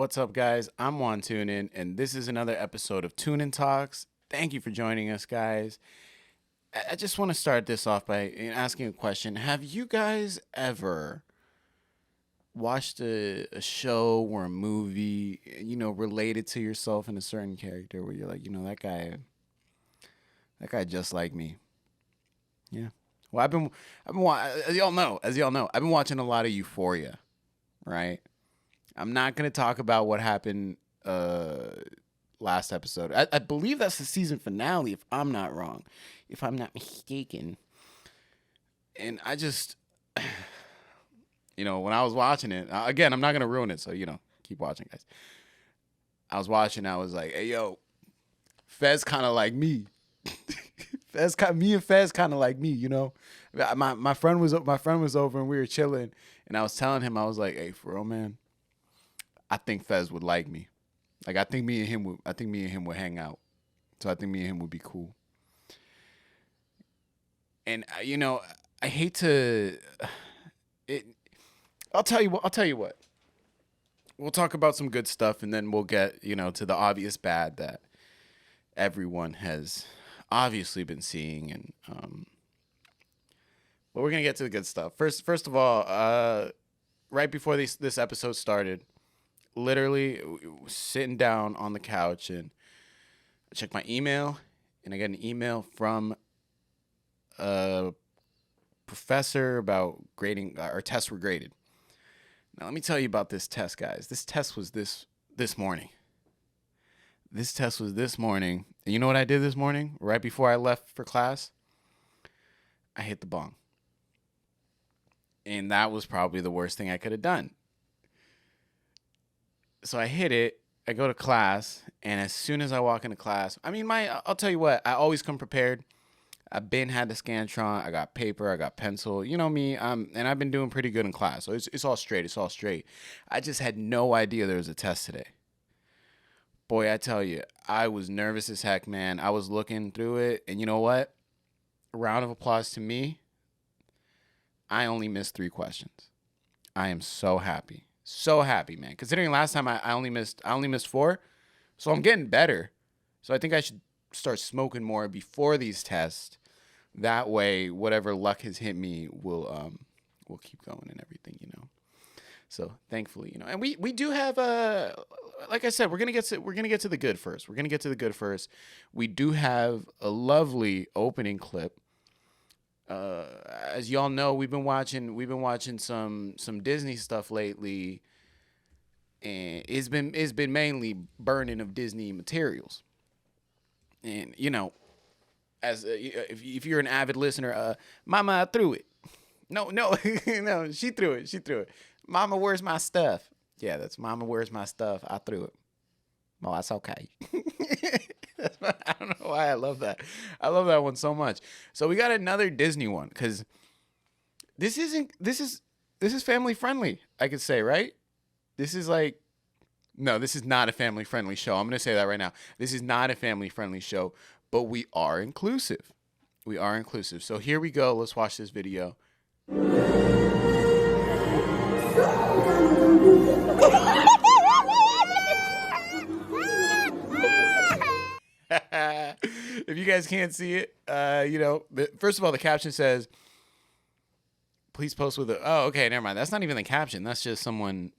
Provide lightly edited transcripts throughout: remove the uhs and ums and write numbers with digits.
What's up, guys? I'm Juan Tunin, and this is another episode of Tunin Talks. Thank you for joining us, guys. I just want to start this off by asking a question. Have you guys ever watched a show or a movie, related to yourself and a certain character where you're like, that guy just like me? Yeah. Well, as y'all know, I've been watching a lot of Euphoria, right? I'm not going to talk about what happened last episode. I believe that's the season finale, if I'm not wrong, if I'm not mistaken. And I just, when I was watching it, again, I'm not going to ruin it, so, keep watching, guys. I was watching, I was like, hey, yo, Fez kind of like me. Me and Fez kind of like me, My friend was over and we were chilling, and I was telling him, I was like, hey, for real, man, I think Fez would like me. Like, I think me and him would hang out. So I think me and him would be cool. And I hate to. I'll tell you what. We'll talk about some good stuff, and then we'll get to the obvious bad that everyone has obviously been seeing, and but we're gonna get to the good stuff. First of all, right before this episode started, literally sitting down on the couch, and I checked my email, and I got an email from a professor about grading. Our tests were graded. Now let me tell you about this test, guys. This test was this morning. This test was this morning. And you know what I did this morning? Right before I left for class, I hit the bong. And that was probably the worst thing I could have done. So I hit it, I go to class, and as soon as I walk into class, I'll tell you what, I always come prepared. I've had the Scantron, I got paper, I got pencil, you know me, and I've been doing pretty good in class, so it's all straight, I just had no idea there was a test today. Boy, I tell you, I was nervous as heck, man. I was looking through it, and you know what? A round of applause to me. I only missed 3 questions. I am so happy. So happy, man. Considering last time I only missed 4, so I'm getting better. So I think I should start smoking more before these tests. That way, whatever luck has hit me will keep going and everything, So thankfully, and we do have like I said, we're gonna get to the good first. We do have a lovely opening clip. As y'all know, we've been watching some Disney stuff lately, and it's been mainly burning of Disney materials. And as if you're an avid listener, Mama, I threw it. No, no, she threw it. Mama, where's my stuff? Yeah, that's Mama, where's my stuff? I threw it. Oh, that's okay. I don't know why I love that. I love that one so much. So we got another Disney one, because this is family friendly, I could say, right? This is not a family friendly show. I'm going to say that right now. This is not a family friendly show, but we are inclusive. So here we go. Let's watch this video. If you guys can't see it, first of all, the caption says, please post with oh, okay, never mind. That's not even the caption. That's just someone's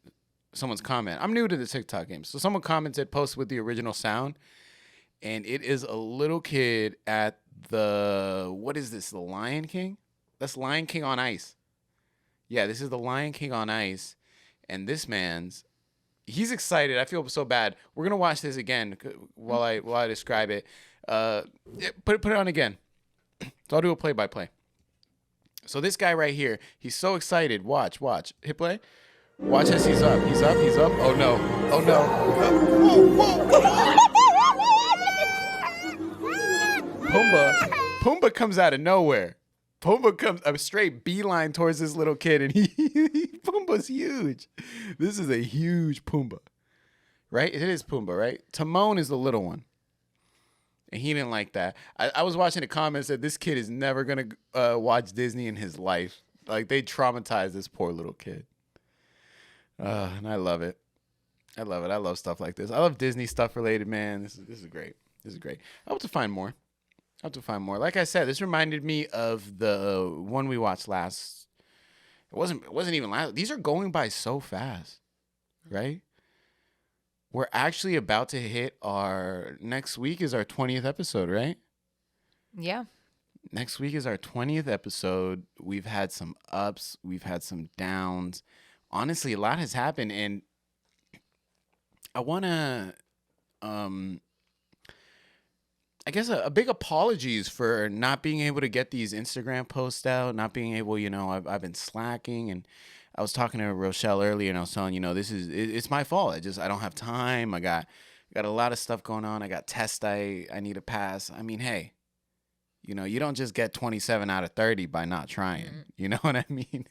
comment. I'm new to the TikTok game. So someone commented, post with the original sound. And it is a little kid at what is this? The Lion King? That's Lion King on Ice. Yeah, this is the Lion King on Ice. And this he's excited. I feel so bad. We're going to watch this again while I describe it. Put it on again. So I'll do a play-by-play. So this guy right here, he's so excited. Watch. Hit play. Watch as he's up. He's up. Oh, no. Whoa. Pumbaa comes out of nowhere. Pumbaa comes a straight beeline towards this little kid, and Pumbaa's huge. This is a huge Pumbaa, right? It is Pumbaa, right? Timon is the little one, and he didn't like that. I was watching the comments that this kid is never gonna watch Disney in his life. Like, they traumatized this poor little kid, and I love it. I love it. I love stuff like this. I love Disney stuff related, man. This is great. This is great. I hope to find more. I hope to find more. Like I said, this reminded me of the one we watched last. It wasn't even last. These are going by so fast, right? We're actually about to hit our next week is our 20th episode, right? Yeah. Next week is our 20th episode. We've had some ups, we've had some downs. Honestly, a lot has happened, and I want to I guess a big apologies for not being able to get these Instagram posts out, not being able, I've been slacking, and I was talking to Rochelle earlier, and I was telling, it's my fault. I don't have time. I got a lot of stuff going on. I got tests I need to pass. I mean, hey, you don't just get 27 out of 30 by not trying. Mm. You know what I mean?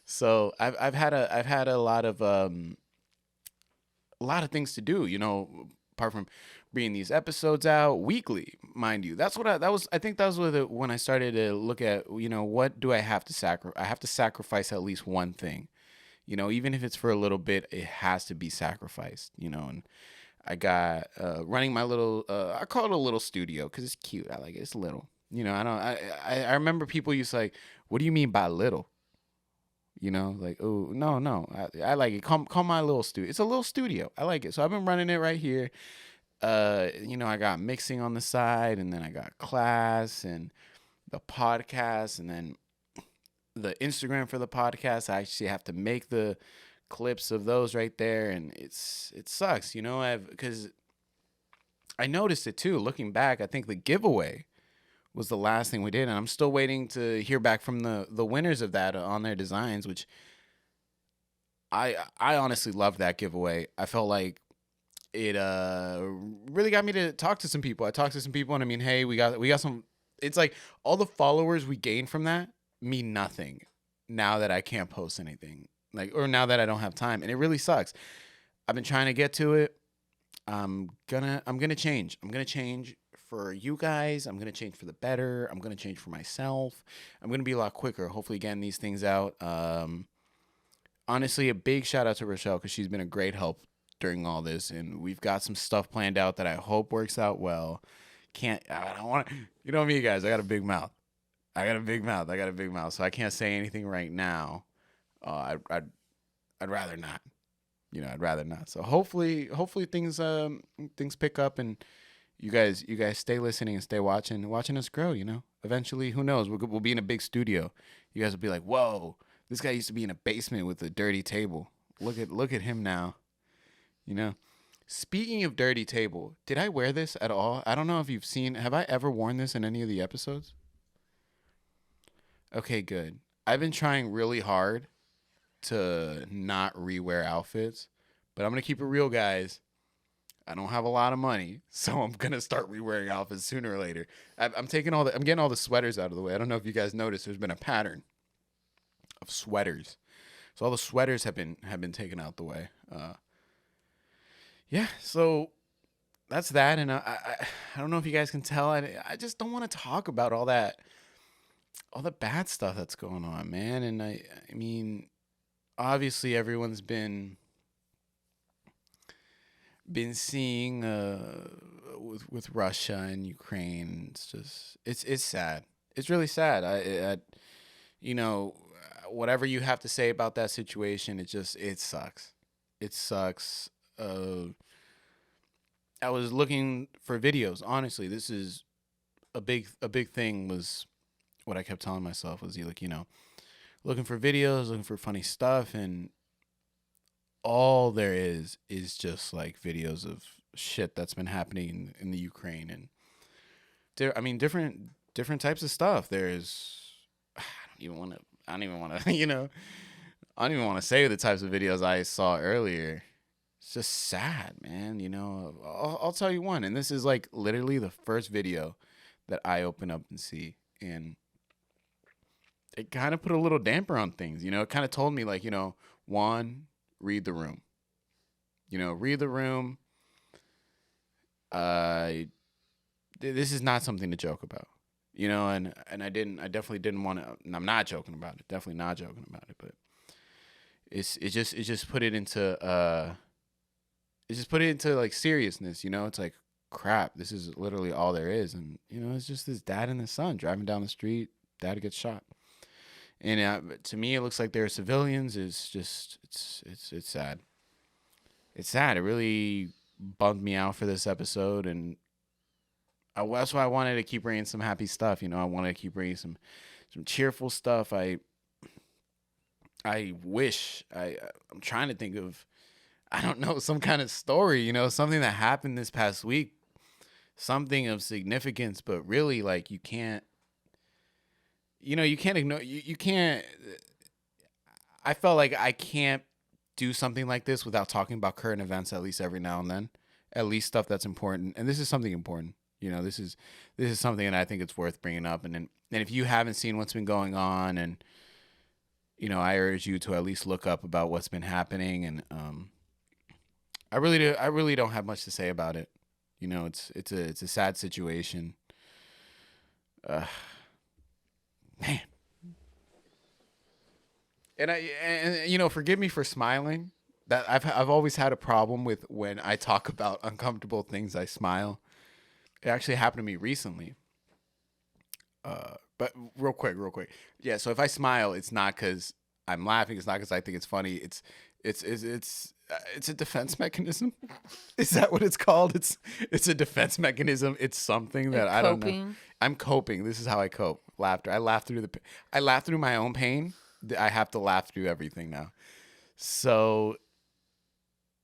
So I've had a lot of things to do, apart from bringing these episodes out weekly, mind you. I think that was when I started to look at, what do I have to sacrifice? I have to sacrifice at least one thing, even if it's for a little bit, it has to be sacrificed, and I got, running my little, I call it a little studio cause it's cute. I like it. It's little, I remember people used to like, what do you mean by little? Like, oh, no. I like it. Call my little studio. It's a little studio. I like it. So I've been running it right here. I got mixing on the side, and then I got class and the podcast, and then the Instagram for the podcast. I actually have to make the clips of those right there, and it sucks, because I noticed it too. Looking back, I think the giveaway was the last thing we did, and I'm still waiting to hear back from the winners of that on their designs, which I honestly loved that giveaway. I felt like it really got me to talk to some people. I talked to some people, and I mean, hey, we got some. It's like all the followers we gained from that mean nothing now that I can't post anything, or now that I don't have time, and it really sucks. I've been trying to get to it. I'm gonna change. I'm gonna change for you guys. I'm gonna change for the better. I'm gonna change for myself. I'm gonna be a lot quicker. Hopefully, getting these things out. Honestly, a big shout out to Rochelle because she's been a great help during all this, and we've got some stuff planned out that I hope works out well. I don't want to, me, guys. I got a big mouth. So I can't say anything right now. I'd rather not. I'd rather not. So hopefully things pick up, and you guys stay listening and stay watching us grow. Eventually, who knows? We'll be in a big studio. You guys will be like, whoa, this guy used to be in a basement with a dirty table. Look at him now. Speaking of dirty table, did I wear this at all? I don't know if you've seen. Have I ever worn this in any of the episodes? Okay, good. I've been trying really hard to not rewear outfits, but I'm gonna keep it real, guys. I don't have a lot of money, so I'm gonna start rewearing outfits sooner or later. I'm getting all the sweaters out of the way. I don't know if you guys noticed. There's been a pattern of sweaters, so all the sweaters have been taken out the way. Yeah, so that's that, and I don't know if you guys can tell. I just don't want to talk about all the bad stuff that's going on, man. And I mean, obviously everyone's been seeing with Russia and Ukraine. It's sad. It's really sad. Whatever you have to say about that situation, it sucks. It sucks. I was looking for videos. Honestly, this is a big thing. Was what I kept telling myself was looking for videos, looking for funny stuff, and all there is just like videos of shit that's been happening in the Ukraine, and different types of stuff. There's I don't even want to I don't even want to say the types of videos I saw earlier. It's just sad, man. I'll tell you one, and this is like literally the first video that I open up and see, and it kind of put a little damper on things. It kind of told me like, one, read the room. Read the room. This is not something to joke about. And I definitely didn't want to. I'm not joking about it. Definitely not joking about it. But it just put it into just put it into like seriousness, you know? It's like, crap, this is literally all there is. And, you know, it's just this dad and his son driving down the street, dad gets shot. And to me, it looks like they're civilians. It's just, it's sad. It's sad. It really bummed me out for this episode. And that's why I wanted to keep bringing some happy stuff. You know, I wanted to keep bringing some cheerful stuff. I wish I'm trying to think of, I don't know, some kind of story, you know, something that happened this past week, something of significance, but really, like, you can't, you know, you can't ignore, you can't, I felt like I can't do something like this without talking about current events at least every now and then, at least stuff that's important. And this is something important. You know, this is something that I think it's worth bringing up. And if you haven't seen what's been going on, and, you know, I urge you to at least look up about what's been happening. And I really don't have much to say about it. You know, it's a sad situation. Man. And you know, forgive me for smiling. That I've always had a problem with when I talk about uncomfortable things, I smile. It actually happened to me recently. But real quick. Yeah, so if I smile, it's not because I'm laughing. It's not because I think it's funny. It's a defense mechanism. Is that what it's called? It's a defense mechanism. It's something that I don't know. I'm coping. This is how I cope. Laughter. I laugh through my own pain. I have to laugh through everything now. So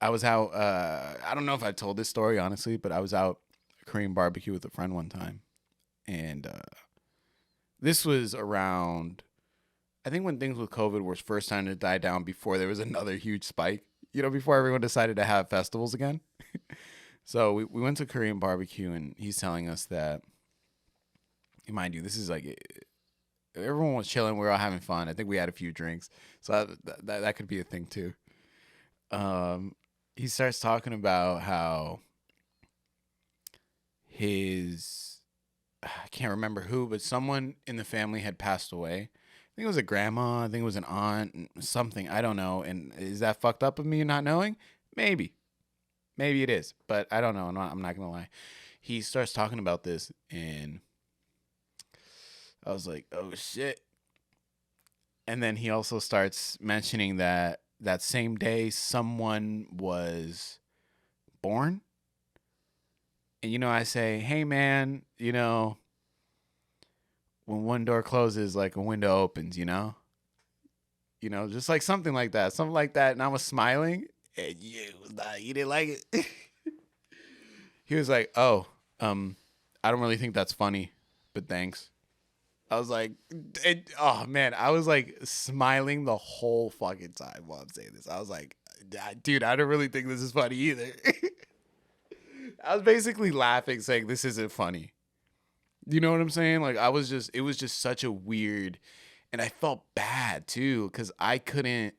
I was out. I don't know if I told this story honestly, but I was out Korean barbecue with a friend one time, and this was around, I think, when things with COVID were first starting to die down, before there was another huge spike. You know, before everyone decided to have festivals again. So we went to Korean barbecue, and he's telling us that, mind you, this is like, everyone was chilling. We were all having fun. I think we had a few drinks. So that could be a thing too. He starts talking about how I can't remember who, but someone in the family had passed away. I think it was a grandma. I think it was an aunt, something. I don't know. And is that fucked up of me not knowing? Maybe it is, but I don't know. I'm not going to lie. He starts talking about this, and I was like, oh shit. And then he also starts mentioning that same day someone was born. And, you know, I say, hey man, you know, when one door closes, like a window opens, you know, just like something like that. And I was smiling, and you didn't like it. He was like, oh, I don't really think that's funny, but thanks. I was like, oh man, I was like smiling the whole fucking time while I'm saying this. I was like, dude, I don't really think this is funny either. I was basically laughing, saying this isn't funny. You know what I'm saying? Like, it was just such a weird, and I felt bad too, because I couldn't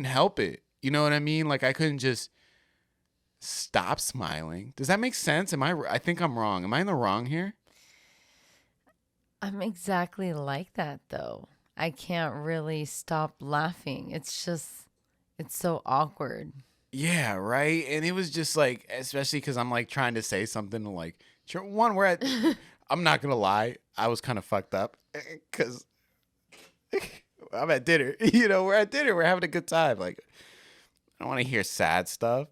help it. You know what I mean? Like, I couldn't just stop smiling. Does that make sense? I think I'm wrong. Am I in the wrong here? I'm exactly like that though. I can't really stop laughing. It's so awkward. Yeah, right. And it was just like, especially because I'm like trying to say something to like, one, I'm not gonna lie, I was kind of fucked up because I'm at dinner. You know, we're at dinner, we're having a good time. Like, I don't want to hear sad stuff.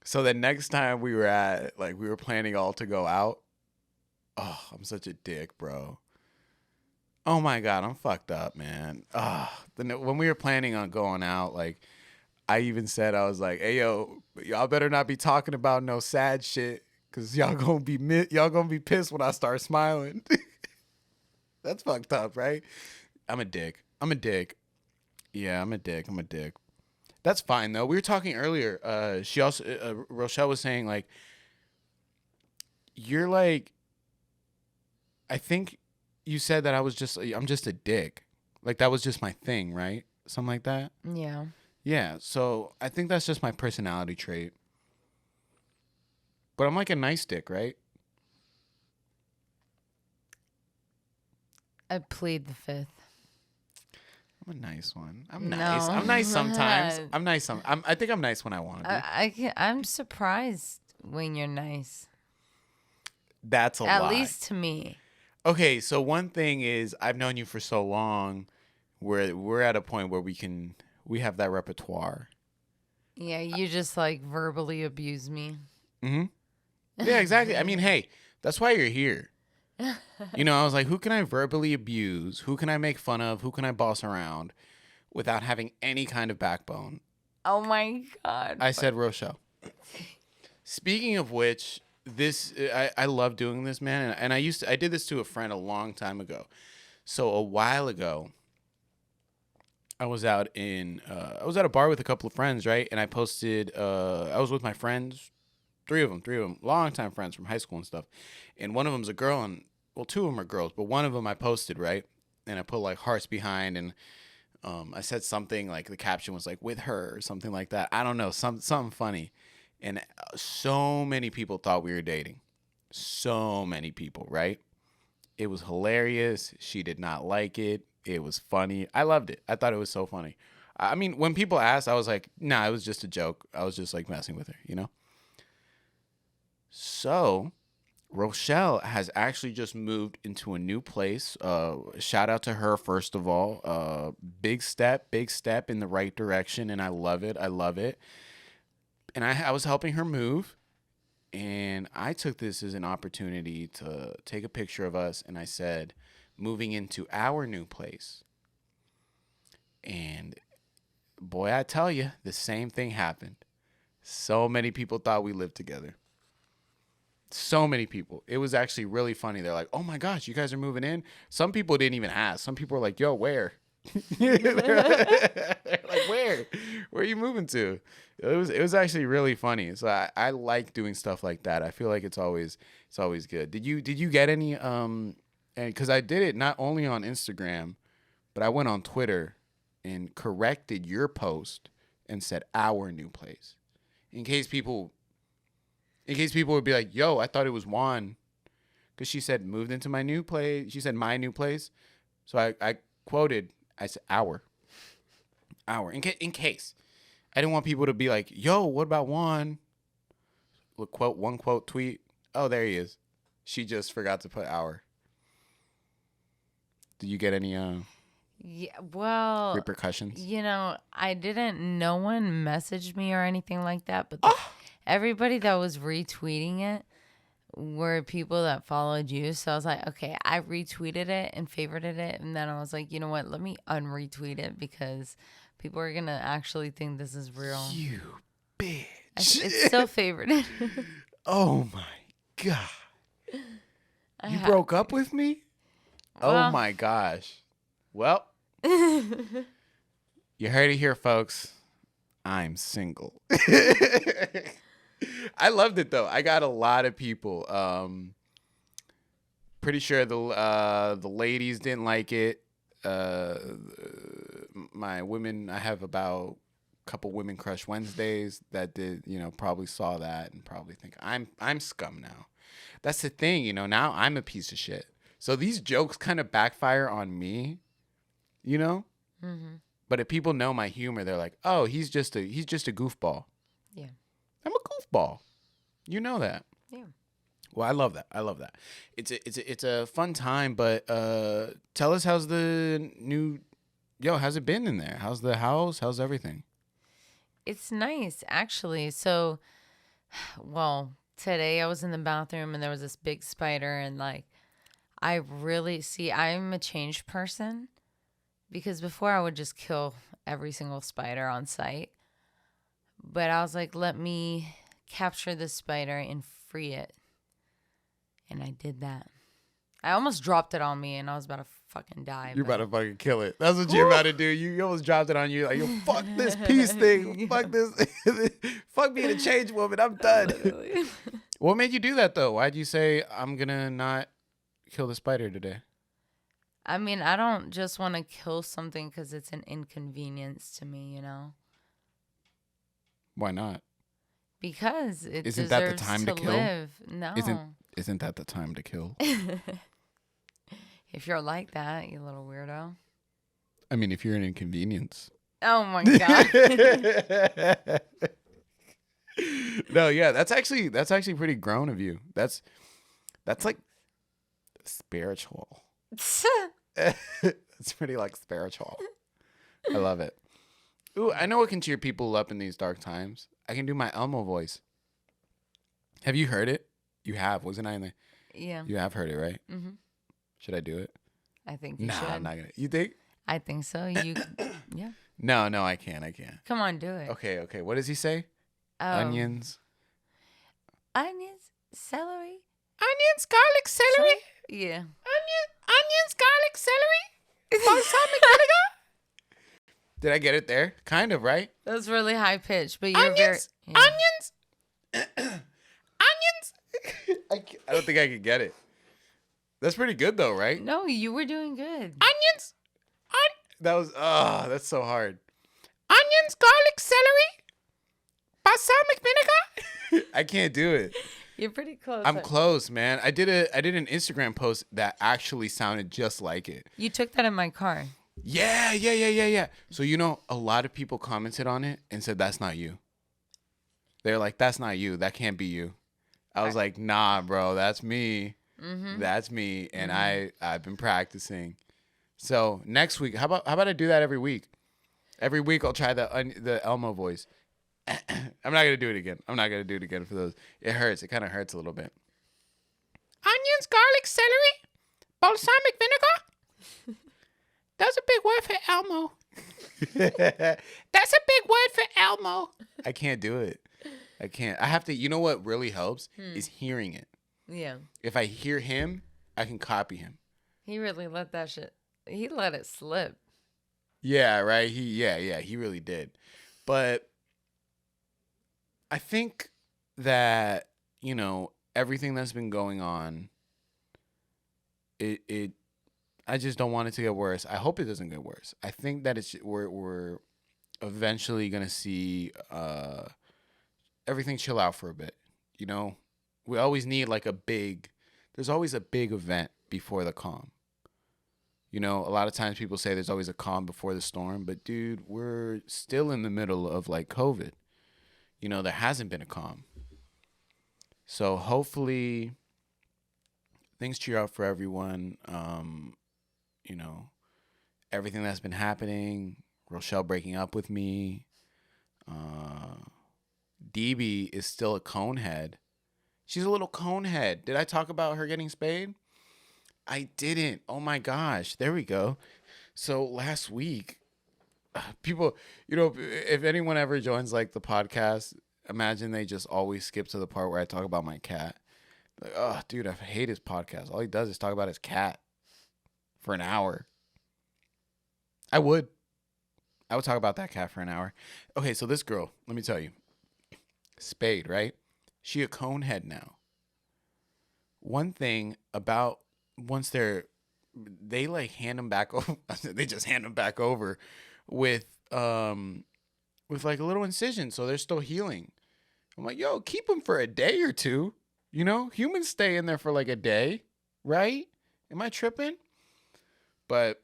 So the next time we were planning all to go out. Oh, I'm such a dick, bro. Oh my God, I'm fucked up, man. When we were planning on going out, like, I even said, I was like, hey, yo, y'all better not be talking about no sad shit, because y'all gonna be pissed when I start smiling. That's fucked up, right? I'm a dick. Yeah, I'm a dick. That's fine, though. We were talking earlier. She also, Rochelle was saying, like, you're like, I think you said that I'm just a dick. Like, that was just my thing, right? Something like that. Yeah. Yeah. So I think that's just my personality trait. But I'm like a nice dick, right? I plead the fifth. I'm a nice one. I'm No. nice. I'm nice sometimes. I'm nice. I think I'm nice when I want to be. I'm surprised when you're nice. That's a At lie. least to me. Okay, so one thing is I've known you for so long, where we're at a point where we have that repertoire. Yeah, you just like verbally abuse me. Mm-hmm. Yeah, exactly. I mean, hey, that's why you're here. You know, I was like, who can I verbally abuse? Who can I make fun of? Who can I boss around without having any kind of backbone? Oh my God. I said Rochelle. Speaking of which, I love doing this, man, and I did this to a friend a long time ago. So a while ago, I was at a bar with a couple of friends, right? And I posted. I was with my friends, three of them, longtime friends from high school and stuff. And one of them's a girl, and well, two of them are girls, but one of them I posted, right? And I put like hearts behind, and I said something like the caption was like with her or something like that. I don't know, something funny. And so many people thought we were dating. So many people, right? It was hilarious. She did not like it. It was funny. I loved it. I thought it was so funny. I mean, when people asked, I was like, nah, it was just a joke. I was just like messing with her, you know? So, Rochelle has actually just moved into a new place. Shout out to her, first of all. Big step in the right direction, and I love it. I love it. And I was helping her move, and I took this as an opportunity to take a picture of us, and I said, moving into our new place. And boy, I tell you, the same thing happened. So many people thought we lived together. So many people. It was actually really funny. They're like, oh my gosh, you guys are moving in? Some people didn't even ask. Some people were like, yo, where? They're like, where are you moving to? It was actually really funny. So I like doing stuff like that. I feel like it's always good. Did you get any and because I did it not only on Instagram, but I went on Twitter and corrected your post and said our new place, in case people would be like, yo, I thought it was Juan, because she said moved into my new place. She said my new place, so I quoted. I said our in case. I didn't want people to be like, yo, what about Juan? One quote tweet. Oh, there he is. She just forgot to put our. Did you get any Yeah, well, repercussions? you know, no one messaged me or anything like that, but everybody that was retweeting it were people that followed you. So I was like, okay, I retweeted it and favorited it. And then I was like, you know what? Let me unretweet it because people are going to actually think this is real. You bitch. It's still favorited. Oh my God. You broke up with me? Well, oh my gosh. Well, you heard it here, folks. I'm single. I loved it though. I got a lot of people. Pretty sure the ladies didn't like it. My women, I have about a couple women crush Wednesdays that did, probably saw that and probably think I'm scum now. That's the thing, now I'm a piece of shit. So these jokes kind of backfire on me, Mm-hmm. But if people know my humor, they're like, "Oh, he's just a goofball." Yeah. I'm a goofball. You know that. Yeah. Well, I love that. It's a fun time, but tell us how's it been in there? How's the house? How's everything? It's nice, actually. So, well, today I was in the bathroom and there was this big spider, and like, I'm a changed person because before I would just kill every single spider on sight. But I was like, let me capture this spider and free it. And I did that. I almost dropped it on me and I was about to fucking die. You're about to fucking kill it. That's what you're about to do. You almost dropped it on you. Like, yo, fuck this peace thing. Fuck this. Fuck being a changed woman. I'm done. What made you do that, though? Why'd you say, I'm going to not kill the spider today? I mean, I don't just want to kill something because it's an inconvenience to me, Why not? Because it Isn't that the deserves time to kill? live. No. Isn't that the time to kill? If you're like that, you little weirdo. I mean, if you're an inconvenience. Oh my God. No, yeah, that's actually pretty grown of you. That's like spiritual. It's pretty like spiritual. I love it. Ooh, I know what can cheer people up in these dark times. I can do my Elmo voice. Have you heard it? You have, wasn't I in the? Yeah. You have heard it, right? Mm-hmm. Should I do it? I think you Nah, should. I'm not gonna. You think? I think so. Yeah. No, I can't. Come on, do it. Okay. What does he say? Oh. Onions. Onions, celery. Onions, garlic, celery. Yeah. Onions, garlic, celery. Balsamic vinegar. Did I get it there? Kind of, right? That was really high pitched, but you're Onions, very onions, onions. I don't think I could get it. That's pretty good though, right? No, you were doing good. Onions. That's so hard. Onions, garlic, celery, balsamic vinegar. I can't do it. You're pretty close. I'm close, man. I did an Instagram post that actually sounded just like it. You took that in my car. Yeah. So a lot of people commented on it and said that's not you. They're like, that's not you. That can't be you. I was like, nah, bro, that's me. Mm-hmm. That's me, and I've been practicing. So next week, how about I do that every week? Every week I'll try the Elmo voice. I'm not gonna do it again. For those. It hurts. It kind of hurts a little bit. Onions, garlic, celery, balsamic vinegar. That's a big word for Elmo. That's a big word for Elmo. I can't do it. I can't. I have to. You know what really helps is hearing it. Yeah. If I hear him, I can copy him. He really let that shit. He let it slip. Yeah, right. He really did. But I think that, everything that's been going on, I just don't want it to get worse. I hope it doesn't get worse. I think that we're eventually gonna see everything chill out for a bit. We always need there's always a big event before the calm. A lot of times people say there's always a calm before the storm, but dude, we're still in the middle of COVID. There hasn't been a calm. So hopefully things cheer out for everyone. Everything that's been happening, Rochelle breaking up with me. DB is still a conehead. She's a little conehead. Did I talk about her getting spayed? I didn't. Oh my gosh. There we go. So last week, people, if anyone ever joins the podcast, imagine they just always skip to the part where I talk about my cat. Like, oh, dude, I hate his podcast. All he does is talk about his cat for an hour. I would talk about that cat for an hour. Okay, so this girl, let me tell you, spayed, right? She a conehead now. One thing about once they hand them back over, they just hand them back over with a little incision, so they're still healing. I'm like, yo, keep them for a day or two. Humans stay in there for a day, right? Am I tripping? But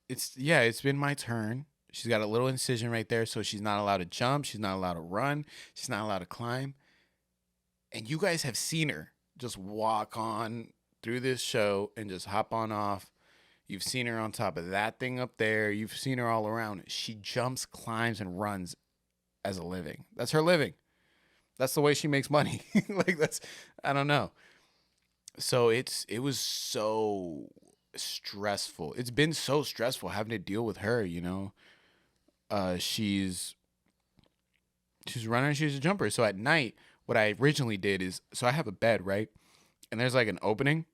it's been my turn. She's got a little incision right there, so she's not allowed to jump. She's not allowed to run. She's not allowed to climb. And you guys have seen her just walk on through this show and just hop on off. You've seen her on top of that thing up there. You've seen her all around. She jumps, climbs, and runs as a living. That's her living. That's the way she makes money. I don't know. So it was so stressful. It's been so stressful having to deal with her, she's running, she's a jumper. So at night, what I originally did is, so I have a bed, right? And there's an opening.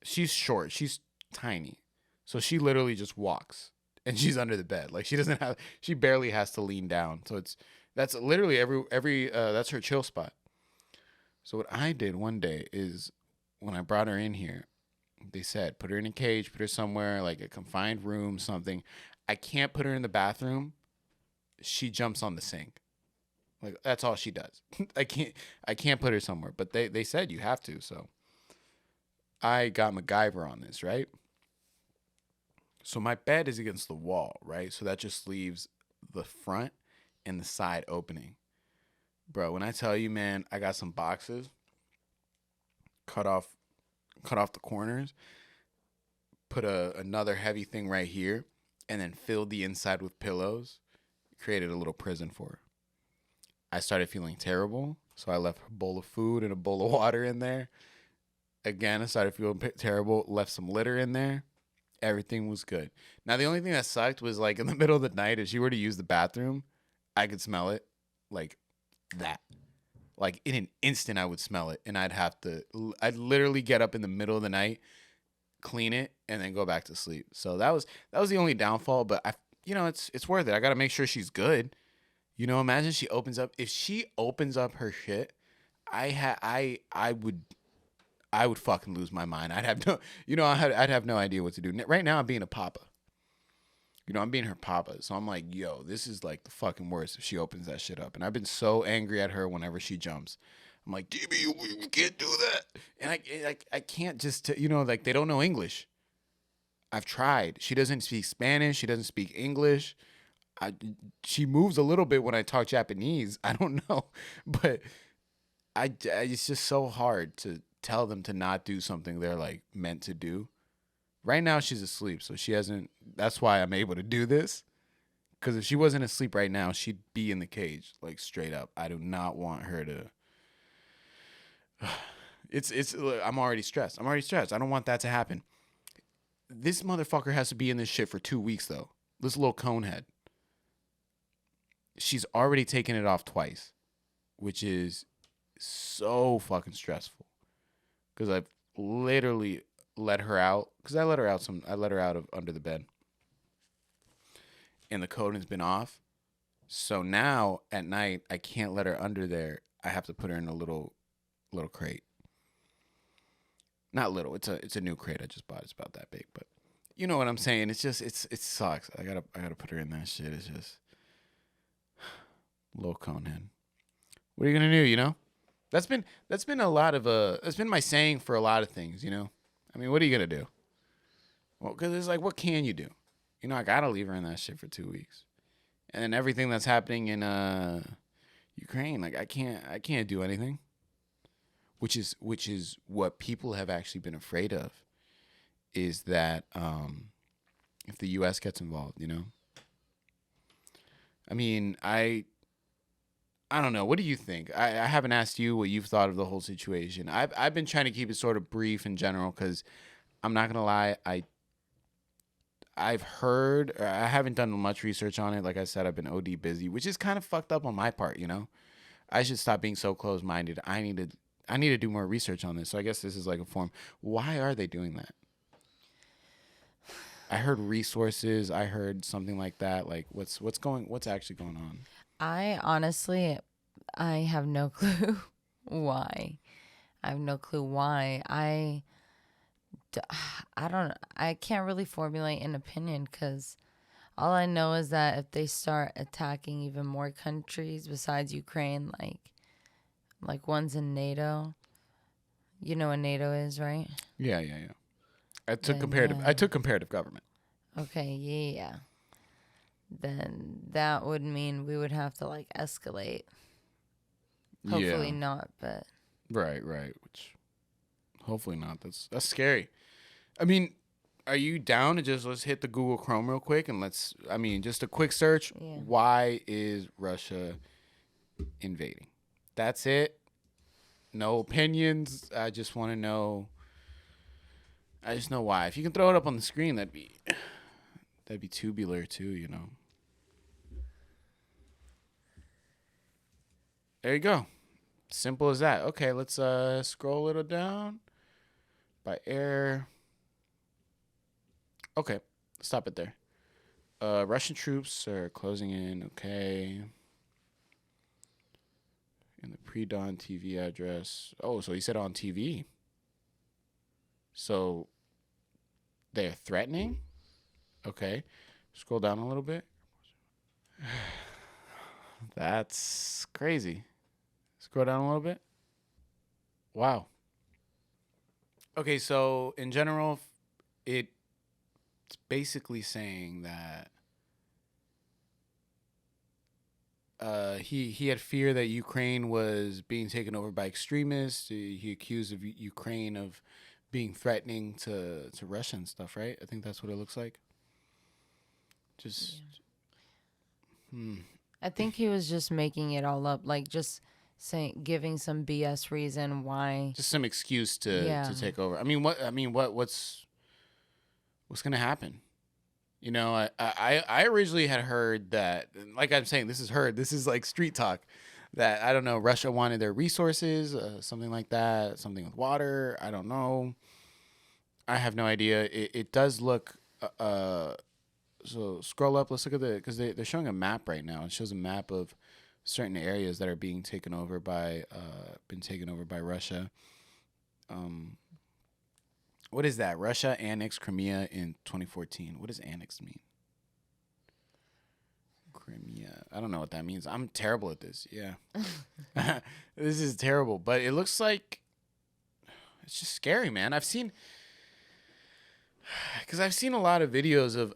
She's short. She's tiny. So she literally just walks and she's under the bed. She barely has to lean down. So that's literally every that's her chill spot. So what I did one day is when I brought her in here, they said, put her in a cage, put her somewhere like a confined room, something. I can't put her in the bathroom. She jumps on the sink. That's all she does. I can't put her somewhere, but they said you have to. So I got MacGyver on this, right? So my bed is against the wall, right? So that just leaves the front and the side opening. Bro, when I tell you, man, I got some boxes, cut off cut off the corners, put another heavy thing right here, and then filled the inside with pillows, created a little prison for her. I started feeling terrible, so I left a bowl of food and a bowl of water in there. Again, I started feeling terrible, left some litter in there. Everything was good. Now, the only thing that sucked was like in the middle of the night, if she were to use the bathroom, I could smell it like that. Like in an instant, I would smell it, and I'd literally get up in the middle of the night, clean it, and then go back to sleep. So that was the only downfall. But it's worth it. I got to make sure she's good. Imagine she opens up. If she opens up her shit, I would fucking lose my mind. I'd have no, I'd have no idea what to do. Right now, I'm being a papa. I'm being her papa. So I'm like, yo, this is like the fucking worst if she opens that shit up. And I've been so angry at her whenever she jumps. I'm like, DB, you can't do that. And I can't just, like they don't know English. I've tried. She doesn't speak Spanish. She doesn't speak English. She moves a little bit when I talk Japanese. I don't know. But it's just so hard to tell them to not do something they're like meant to do. Right now she's asleep, so she hasn't. That's why I'm able to do this. Because if she wasn't asleep right now, she'd be in the cage, like straight up. I do not want her to. It's. I'm already stressed. I don't want that to happen. This motherfucker has to be in this shit for 2 weeks though. This little conehead. She's already taken it off twice, which is so fucking stressful. Because I've literally let her out. Because I let her out of under the bed. And the coating's been off. So now at night, I can't let her under there. I have to put her in a little crate. Not little. It's a new crate I just bought. It's about that big, but you know what I'm saying. It's just it sucks. I gotta put her in that shit. It's just little conehead. What are you gonna do? That's been a lot of that's been my saying for a lot of things. I mean, what are you gonna do? Well, because it's like, what can you do? I gotta leave her in that shit for 2 weeks, and then everything that's happening in Ukraine, like I can't do anything. Which is what people have actually been afraid of, is that if the U.S. gets involved, I mean, I don't know. What do you think? I haven't asked you what you've thought of the whole situation. I've been trying to keep it sort of brief in general because I'm not gonna lie, I've heard, or I haven't done much research on it. Like I said, I've been OD busy, which is kind of fucked up on my part. I should stop being so closed-minded. I need to do more research on this. So I guess this is like a form. Why are they doing that? I heard resources. I heard something like that. Like what's actually going on? I have no clue why. I have no clue why. I can't really formulate an opinion because all I know is that if they start attacking even more countries besides Ukraine, like ones in NATO, you know what NATO is, right? Yeah. I took comparative government. Okay, yeah. Then that would mean we would have to escalate. Hopefully not, but right. Which hopefully not. That's scary. I mean, are you down to let's hit the Google Chrome real quick and just a quick search. Yeah. Why is Russia invading? That's it. No opinions. I just want to know. I just know why. If you can throw it up on the screen, that'd be tubular too. There you go. Simple as that. Okay, let's scroll a little down. By air. Okay, stop it there. Russian troops are closing in. Okay. In the pre-dawn TV address. Oh, so he said on TV. So they're threatening? Okay. Scroll down a little bit. That's crazy. Scroll down a little bit. Wow. Okay, so in general, It's basically saying that he had fear that Ukraine was being taken over by extremists. He accused of Ukraine of being threatening to Russia and stuff, right? I think that's what it looks like. Just I think he was just making it all up, like just saying, giving some BS reason why. just some excuse Yeah. to take over. What's gonna happen? You know, I originally had heard that, like I'm saying, this is like street talk, that I don't know, Russia wanted their resources, something like that, something with water. I don't know. I have no idea. It does look. So scroll up. Let's look at because they're showing a map right now. It shows a map of certain areas that are being taken over by Russia. What is that? Russia annexed Crimea in 2014. What does annexed mean? Crimea. I don't know what that means. I'm terrible at this. Yeah. This is terrible, but it looks like it's just scary, man. I've seen a lot of videos of,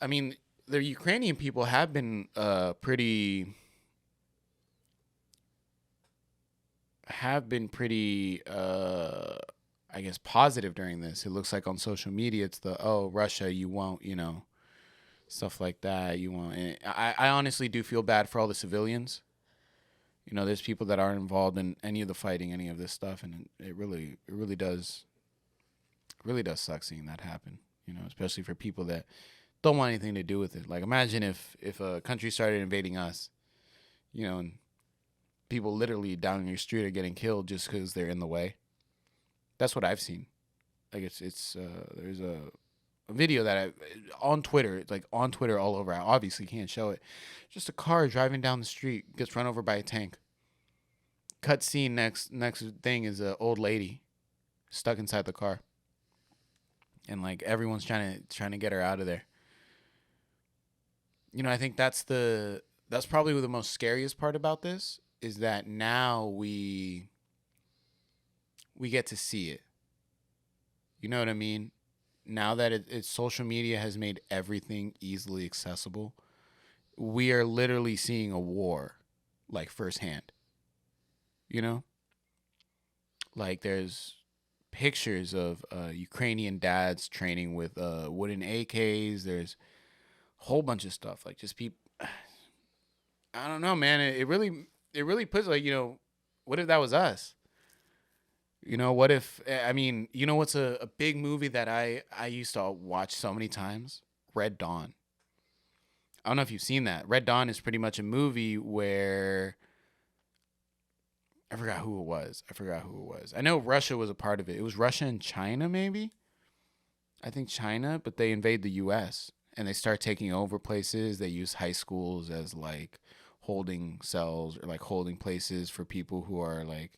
the Ukrainian people have been pretty I guess positive during this. It looks like on social media it's Russia, you won't, stuff like that. You won't. And I honestly do feel bad for all the civilians. There's people that aren't involved in any of the fighting, any of this stuff, and it really does suck seeing that happen. Especially for people that don't want anything to do with it. Like, imagine if a country started invading us, and people literally down your street are getting killed just because they're in the way. That's what I've seen. Like, it's there's a video that on Twitter, it's like on Twitter all over. I obviously can't show it. Just a car driving down the street gets run over by a tank. Cut scene, next thing is an old lady stuck inside the car. And like everyone's trying to get her out of there. I think that's probably the most scariest part about this, is that now we get to see it. You know what I mean? Now that it's social media has made everything easily accessible, we are literally seeing a war, like, firsthand. Like, there's pictures of Ukrainian dads training with wooden AKs. There's a whole bunch of stuff, like, just people. I don't know, man. It really puts, like, what if that was us? What if, what's a big movie that I used to watch so many times? Red Dawn. I don't know if you've seen that. Red Dawn is pretty much a movie where I forgot who it was. I know Russia was a part of it. It was Russia and China, maybe? I think China, but they invade the U.S. and they start taking over places. They use high schools as, like, holding cells, or, like, holding places for people who are, like,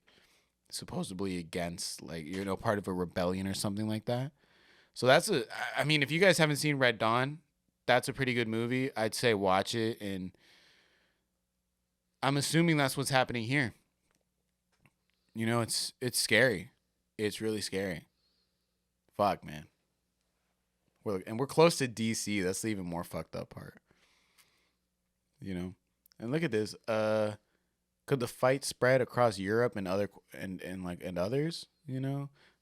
supposedly against, like, part of a rebellion or something like that. So that's if you guys haven't seen Red Dawn, that's a pretty good movie. I'd say watch it, and I'm assuming that's what's happening here. It's scary. It's really scary. Fuck, man. We're close to DC. That's the even more fucked up part. And look at this. Could the fight spread across Europe and others?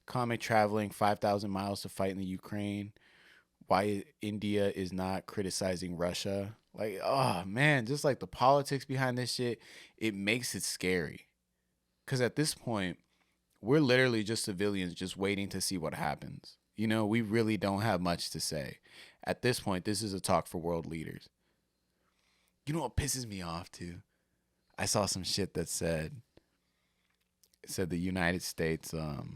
Comic traveling 5,000 miles to fight in the Ukraine. Why India is not criticizing Russia? Like, oh man, just like the politics behind this shit, it makes it scary. Because at this point, we're literally just civilians just waiting to see what happens. We really don't have much to say. At this point, this is a talk for world leaders. You know what pisses me off, too? I saw some shit that said the United States, God,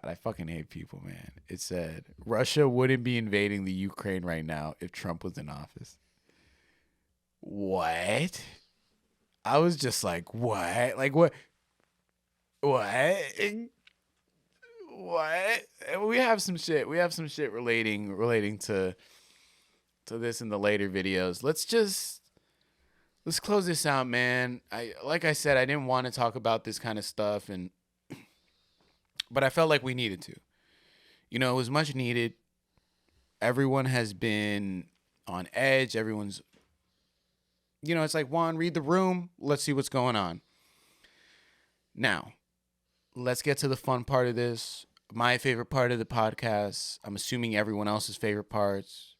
I fucking hate people, man. It said Russia wouldn't be invading the Ukraine right now if Trump was in office. What? I was just like, what? Like, what? What? What? We have some shit relating to this in the later videos. Let's close this out, man. Like I said, I didn't want to talk about this kind of stuff, but I felt like we needed to. You know, it was much needed. Everyone has been on edge. Everyone's, you know, it's like, Juan, read the room. Let's see what's going on. Now, let's get to the fun part of this. My favorite part of the podcast. I'm assuming everyone else's favorite parts.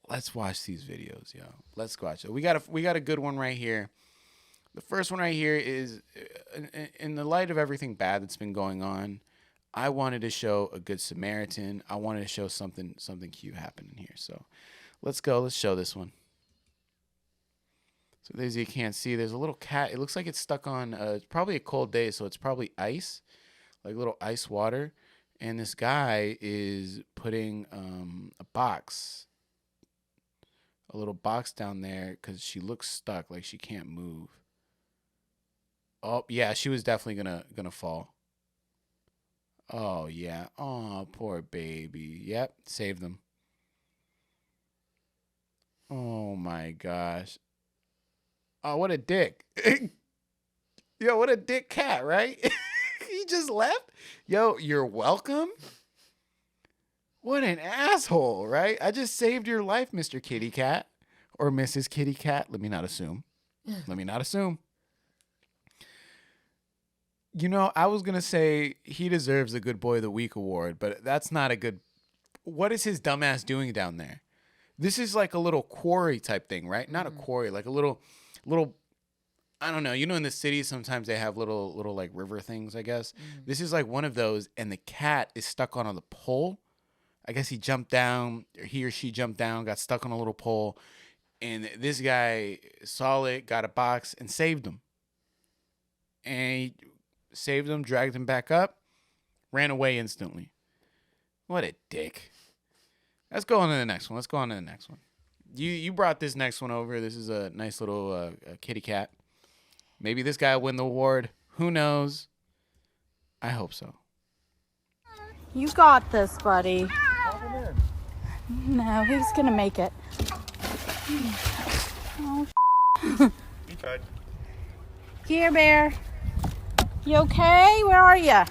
Let's watch these videos, yo. Let's watch it. We got a good one right here. The first one right here is, in the light of everything bad that's been going on, I wanted to show a good Samaritan. I wanted to show something cute happening here. So let's go. Let's show this one. So as you can't see, there's a little cat. It looks like it's stuck on, it's probably a cold day, so it's probably ice, like little ice water. And this guy is putting a little box down there because she looks stuck, like she can't move. Oh, yeah, she was definitely gonna fall. Oh, yeah. Oh, poor baby. Yep, saved them. Oh, my gosh. Oh, what a dick. Yo, what a dick cat, right? He just left? Yo, you're welcome? What an asshole, right? I just saved your life, Mr. Kitty Cat. Or Mrs. Kitty Cat. Let me not assume. You know, I was going to say he deserves a Good Boy of the Week award, but that's not a good... What is his dumbass doing down there? This is like a little quarry type thing, right? Not a quarry, like a little, I don't know. You know, in the city, sometimes they have little like river things, I guess. This is like one of those, and the cat is stuck on the pole. I guess he jumped down, or he or she jumped down, got stuck on a little pole, and this guy saw it, got a box, and saved him. And he saved him, dragged him back up, ran away instantly. What a dick. Let's go on to the next one. You brought this next one over. This is a nice little kitty cat. Maybe this guy will win the award. Who knows? I hope so. You got this, buddy. No, he's gonna make it. Oh, He tried. Here, Bear. You okay? Where are you?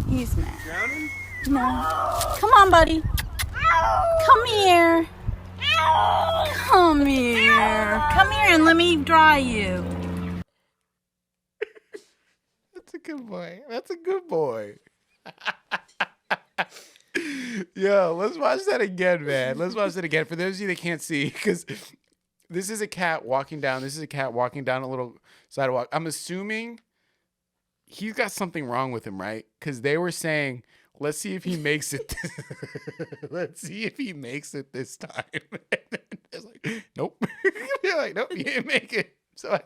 He's mad. Drowning? No. Come on, buddy. Come here. Come here. Come here and let me dry you. That's a good boy. Yo, let's watch that again, man. Let's watch that again. For those of you that can't see, because this is a cat walking down. A little sidewalk. I'm assuming he's got something wrong with him, right? Because they were saying, let's see if he makes it. Let's see if he makes it this time. It's like, nope. They're like, nope, he didn't make it. So I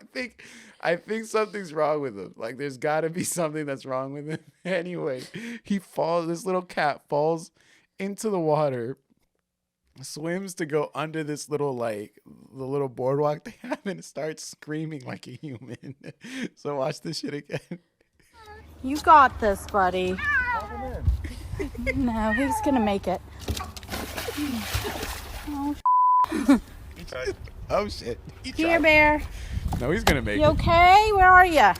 think something's wrong with him. Like, there's got to be something that's wrong with him. Anyway, this little cat falls into the water, swims to go under this little, like, the little boardwalk they have, and starts screaming like a human. So watch this shit again. You got this, buddy. No, he's gonna make it. Oh, He tried. Oh, shit. Here, Bear. No, he's going to make You it. okay? Where are you?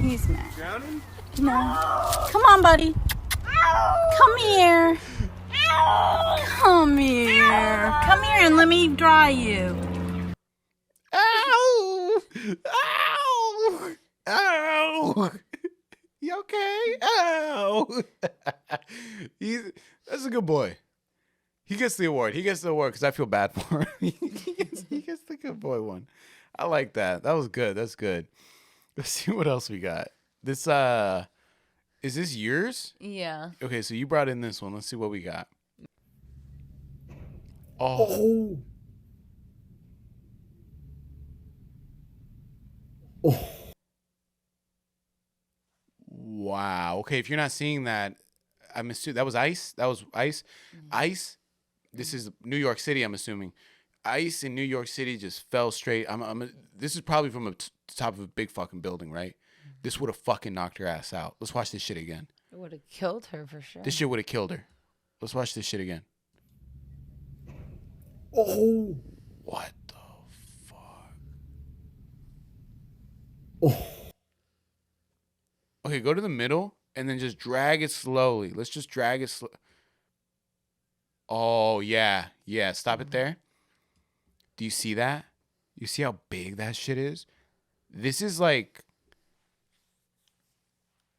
He's mad. Drowning? No. Come on, buddy. Come here. Come here. Come here and let me dry you. Ow! Ow! Ow! You okay? Ow! That's a good boy. He gets the award. Because I feel bad for him. he gets the good boy one. I like that. That was good. That's good. Let's see what else we got. This is this yours? Yeah. Okay, so you brought in this one. Let's see what we got. Oh. Wow. Okay, if you're not seeing that, I'm assuming that was ice. Ice. This is New York City, I'm assuming. Ice in New York City just fell straight. This is probably from the top of a big fucking building, right? This would have fucking knocked her ass out. Let's watch this shit again. It would have killed her for sure. This shit would have killed her. Let's watch this shit again. Oh. What the fuck? Okay, go to the middle and then just drag it slowly. Let's just drag it slow. Oh, yeah. Yeah, stop it there. Do you see that? You see how big that shit is? This is like...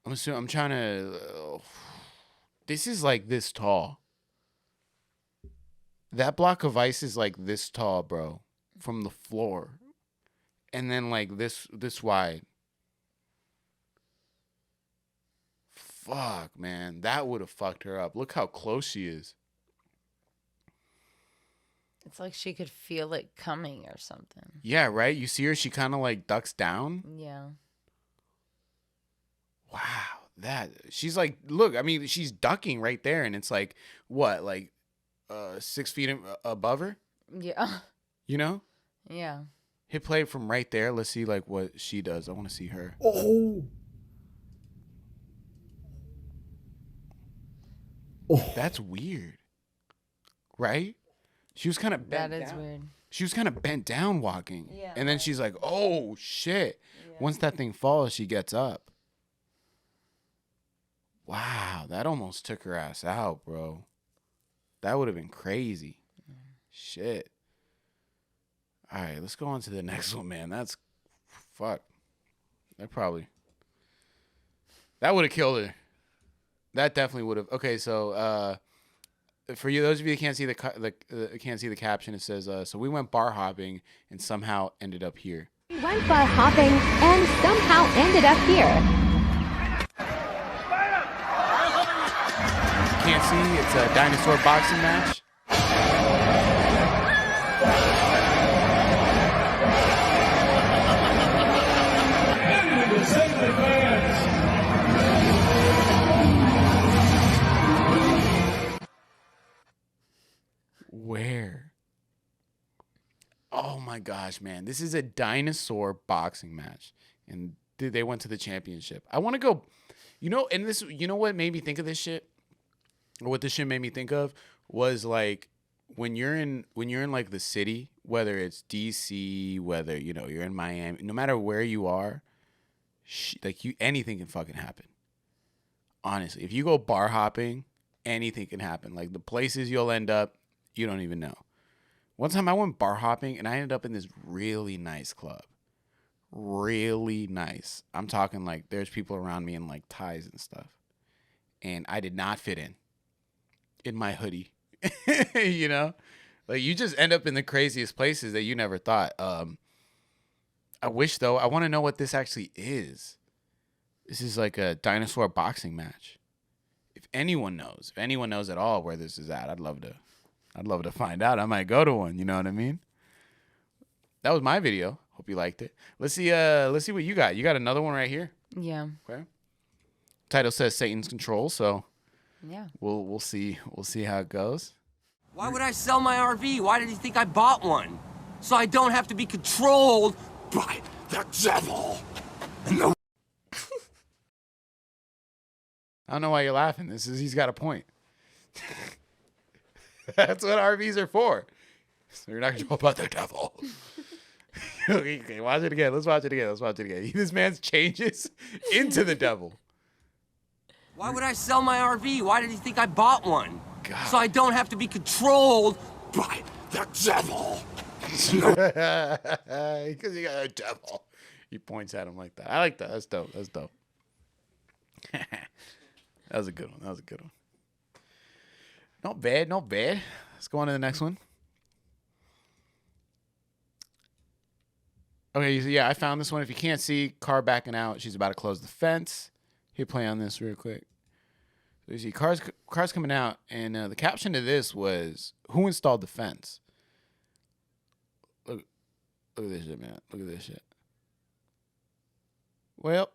I'm trying to... this is like this tall. That block of ice is like this tall, bro. From the floor. And then like this wide. Fuck, man. That would have fucked her up. Look how close she is. It's like she could feel it coming or something. Yeah, right? You see her? She kind of like ducks down. Yeah. Wow. She's like, look, I mean, she's ducking right there. And it's like, what? Like 6 feet above her? Yeah. You know? Yeah. Hit play from right there. Let's see like what she does. I want to see her. Oh. That's weird. Right? She was kind of bent That is down. weird. She was kind of bent down walking. Yeah. And then she's like, oh, shit. Yeah. Once that thing falls, she gets up. Wow. That almost took her ass out, bro. That would have been crazy. Shit. All right, let's go on to the next one, man. That's... Fuck. That would have killed her. That definitely would have. Okay, so... for you, those of you that can't see the caption, it says, so we went bar hopping and somehow ended up here. We went bar hopping and somehow ended up here. Can't see, it's a dinosaur boxing match. Where? Oh my gosh, man. This is a dinosaur boxing match. And they went to the championship. I want to go, and this, what made me think of this shit? Or what this shit made me think of was like when you're in like the city, whether it's DC, whether, you're in Miami, no matter where you are, anything can fucking happen. Honestly, if you go bar hopping, anything can happen. Like the places you'll end up, you don't even know. One time I went bar hopping and I ended up in this really nice club. Really nice. I'm talking like there's people around me in like ties and stuff. And I did not fit in my hoodie. Like you just end up in the craziest places that you never thought. I wish though, I want to know what this actually is. This is like a dinosaur boxing match. If anyone knows at all where this is at, I'd love to find out. I might go to one, you know what I mean? That was my video. Hope you liked it. Let's see what you got. You got another one right here. Yeah. Okay. Title says Satan's Control, so Yeah. we'll see how it goes. Why would I sell my RV? Why did you think I bought one? So I don't have to be controlled by the devil. I don't know why you're laughing. He's got a point. That's what RVs are for. So you're not controlled by the devil. Okay, watch it again. Let's watch it again. This man's changes into the devil. Why would I sell my RV? Why did you think I bought one? God. So I don't have to be controlled by the devil. Because you got a devil. He points at him like that. I like that. That's dope. That was a good one. Not bad. Let's go on to the next one. Okay, so yeah, I found this one. If you can't see, car backing out. She's about to close the fence. Hit play on this real quick. So you see cars coming out, and the caption to this was, "Who installed the fence?" Look at this shit, man. Look at this shit. Well,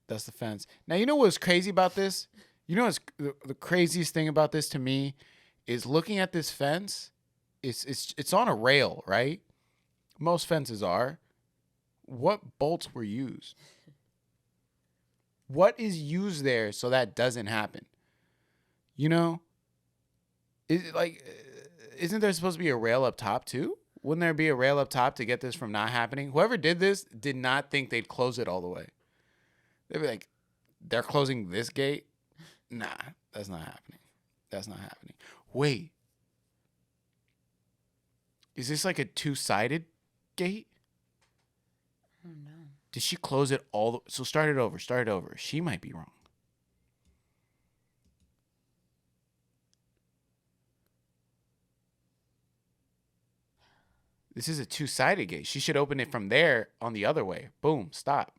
that's the fence. Now, you know what's crazy about this? You know what's the craziest thing about this to me is looking at this fence. It's on a rail, right? Most fences are. What bolts were used? What is used there so that doesn't happen? Isn't there supposed to be a rail up top too? Wouldn't there be a rail up top to get this from not happening? Whoever did this did not think they'd close it all the way. They'd be like, they're closing this gate? Nah, that's not happening. That's not happening. Wait. Is this like a two-sided gate? I don't know. Did she close it all? So start it over. Start it over. She might be wrong. This is a two-sided gate. She should open it from there on the other way. Boom. Stop.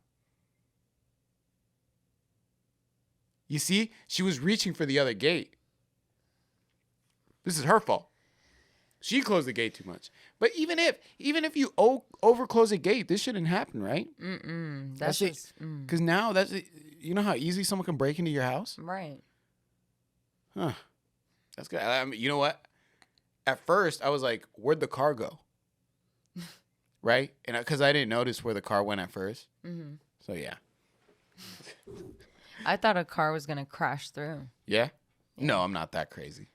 You see? She was reaching for the other gate. This is her fault. She closed the gate too much. But even if you over close a gate, this shouldn't happen, right? That's just because now you know how easy someone can break into your house. right. Huh? That's good. I mean, you know what? At first, I was like, "Where'd the car go?" Right? And because I didn't notice where the car went at 1st. So yeah. I thought a car was gonna crash through. Yeah. No, I'm not that crazy.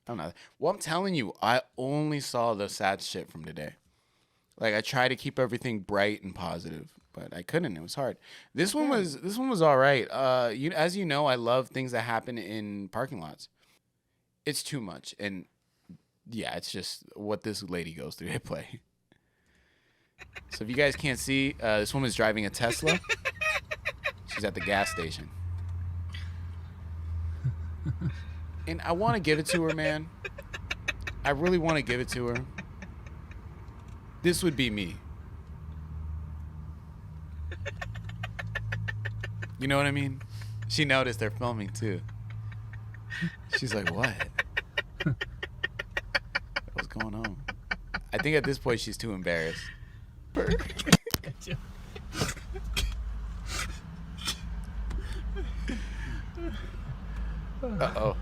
I'm not. Well, I'm telling you, I only saw the sad shit from today. Like I try to keep everything bright and positive, but I couldn't. It was hard. This one was all right. As you know, I love things that happen in parking lots. It's too much, and yeah, it's just what this lady goes through. Hit play. So if you guys can't see, this woman's driving a Tesla. She's at the gas station. And I want to give it to her, man. I really want to give it to her. This would be me. You know what I mean? She noticed they're filming too. She's like, what? What's going on? I think at this point she's too embarrassed. Uh-oh.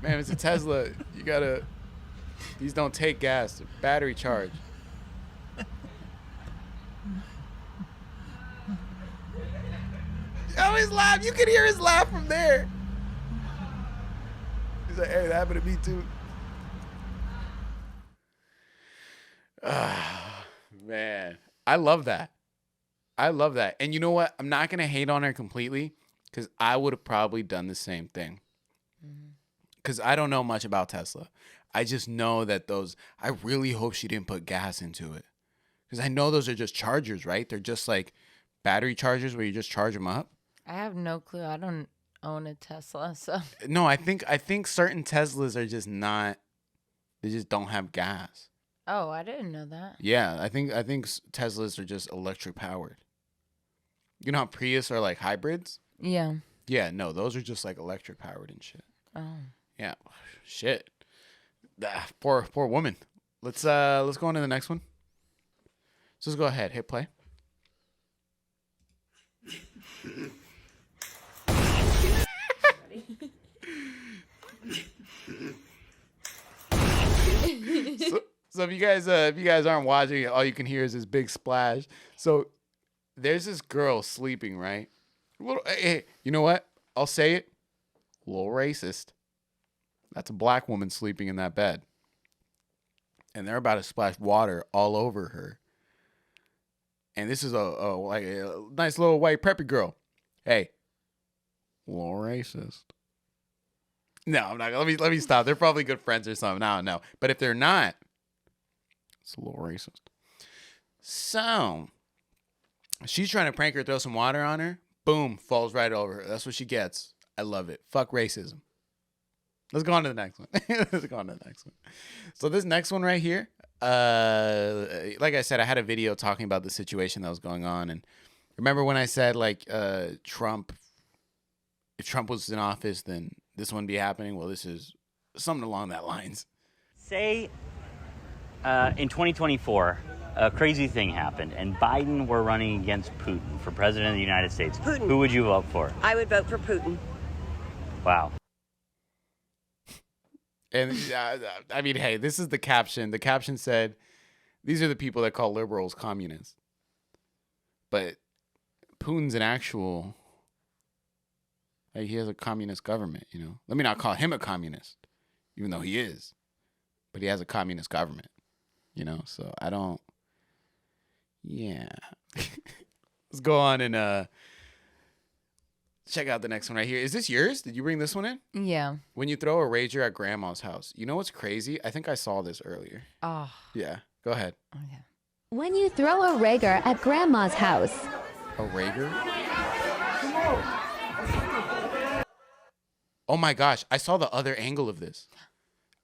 Man, it's a Tesla. You gotta... These don't take gas. They're battery charge. Oh, his laugh. You can hear his laugh from there. He's like, hey, that happened to me too. Man. I love that. I love that. And you know what? I'm not going to hate on her completely because I would have probably done the same thing. Because I don't know much about Tesla. I just know that I really hope she didn't put gas into it. Because I know those are just chargers, right? They're just like battery chargers where you just charge them up. I have no clue. I don't own a Tesla, so. No, I think certain Teslas are just not, they just don't have gas. Oh, I didn't know that. Yeah, I think Teslas are just electric powered. You know how Prius are like hybrids? Yeah. Yeah, no, those are just like electric powered and shit. Oh. Yeah, shit. Poor woman. Let's go on to the next one. So let's go ahead, hit play. So if you guys aren't watching it, all you can hear is this big splash. So there's this girl sleeping, right? Hey, you know what? I'll say it. A little racist. That's a black woman sleeping in that bed. And they're about to splash water all over her. And this is a nice little white preppy girl. Hey, a little racist. No, I'm not. Let me stop. They're probably good friends or something. I don't know. But if they're not, it's a little racist. So she's trying to prank her, throw some water on her. Boom, falls right over her. That's what she gets. I love it. Fuck racism. Let's go on to the next one. So this next one right here, like I said, I had a video talking about the situation that was going on. And remember when I said, like, if Trump was in office, then this wouldn't be happening? Well, this is something along that lines. Say in 2024, a crazy thing happened, and Biden were running against Putin for president of the United States. Putin. Who would you vote for? I would vote for Putin. Wow. And I mean, hey, this is the caption. The caption said, these are the people that call liberals communists. But Putin's an actual, like, he has a communist government, you know. Let me not call him a communist, even though he is. But he has a communist government, you know. So I don't, Yeah. Let's go on and check out the next one right here. Is this yours? Did you bring this one in? Yeah. When you throw a rager at grandma's house. You know what's crazy? I think I saw this earlier. Oh. Yeah. Go ahead. Okay. When you throw a Rager at Grandma's house. A rager? Oh my gosh. I saw the other angle of this.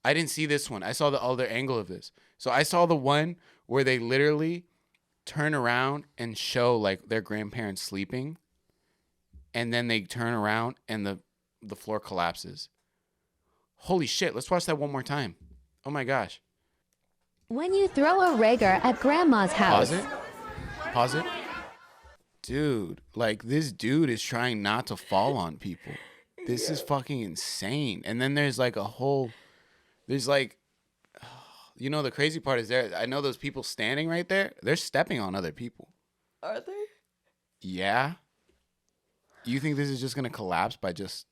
I didn't see this one. I saw the other angle of this. So I saw the one where they literally turn around and show like their grandparents sleeping. And then they turn around and the floor collapses. Holy shit. Let's watch that one more time. Oh my gosh. When you throw a Rager at Grandma's house. Pause it. Pause it. Dude, like this dude is trying not to fall on people. This is fucking insane. And then there's like you know, the crazy part is I know those people standing right there, they're stepping on other people. Are they? Yeah. You think this is just going to collapse by just...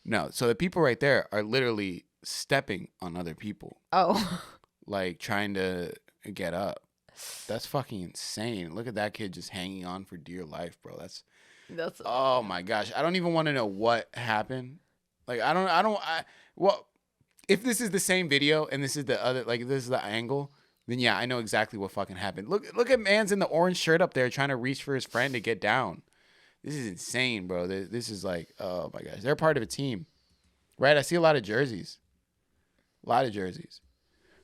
No. So the people right there are literally stepping on other people. Oh. Like trying to get up. That's fucking insane. Look at that kid just hanging on for dear life, bro. That's oh my gosh. I don't even want to know what happened. Like well, if this is the same video and this is the other, like this is the angle, then yeah, I know exactly what fucking happened. Look at man's in the orange shirt up there trying to reach for his friend to get down. This is insane, bro. This is like, oh my gosh. They're part of a team. Right? I see a lot of jerseys. A lot of jerseys.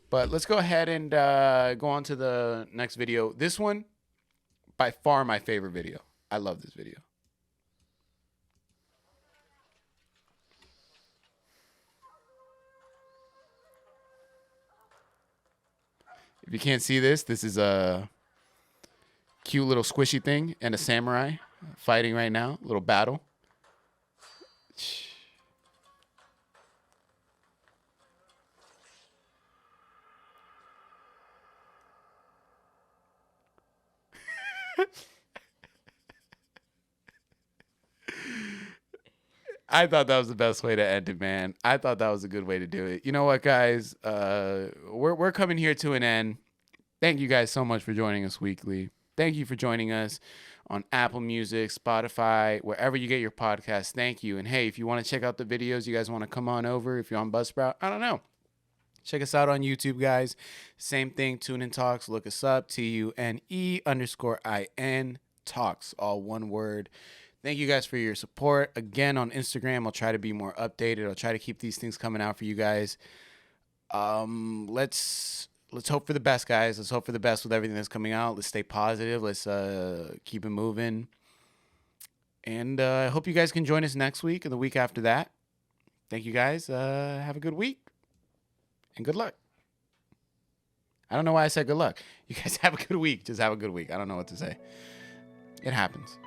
But let's go ahead and go on to the next video. This one, by far my favorite video. I love this video. If you can't see this is a cute little squishy thing and a samurai fighting right now. A little battle. I thought that was the best way to end it, man. I thought that was a good way to do it. You know what, guys? We're coming here to an end. Thank you guys so much for joining us weekly. Thank you for joining us on Apple Music, Spotify, wherever you get your podcasts. Thank you. And hey, if you want to check out the videos, you guys want to come on over. If you're on Buzzsprout, I don't know. Check us out on YouTube, guys. Same thing, Tune In Talks. Look us up, TUNE_IN Talks, all one word. Thank you guys for your support. Again, on Instagram, I'll try to be more updated. I'll try to keep these things coming out for you guys. Let's hope for the best, guys. Let's hope for the best with everything that's coming out. Let's stay positive. Let's keep it moving. And I hope you guys can join us next week and the week after that. Thank you, guys. Have a good week. And good luck. I don't know why I said good luck. You guys have a good week. Just have a good week. I don't know what to say. It happens.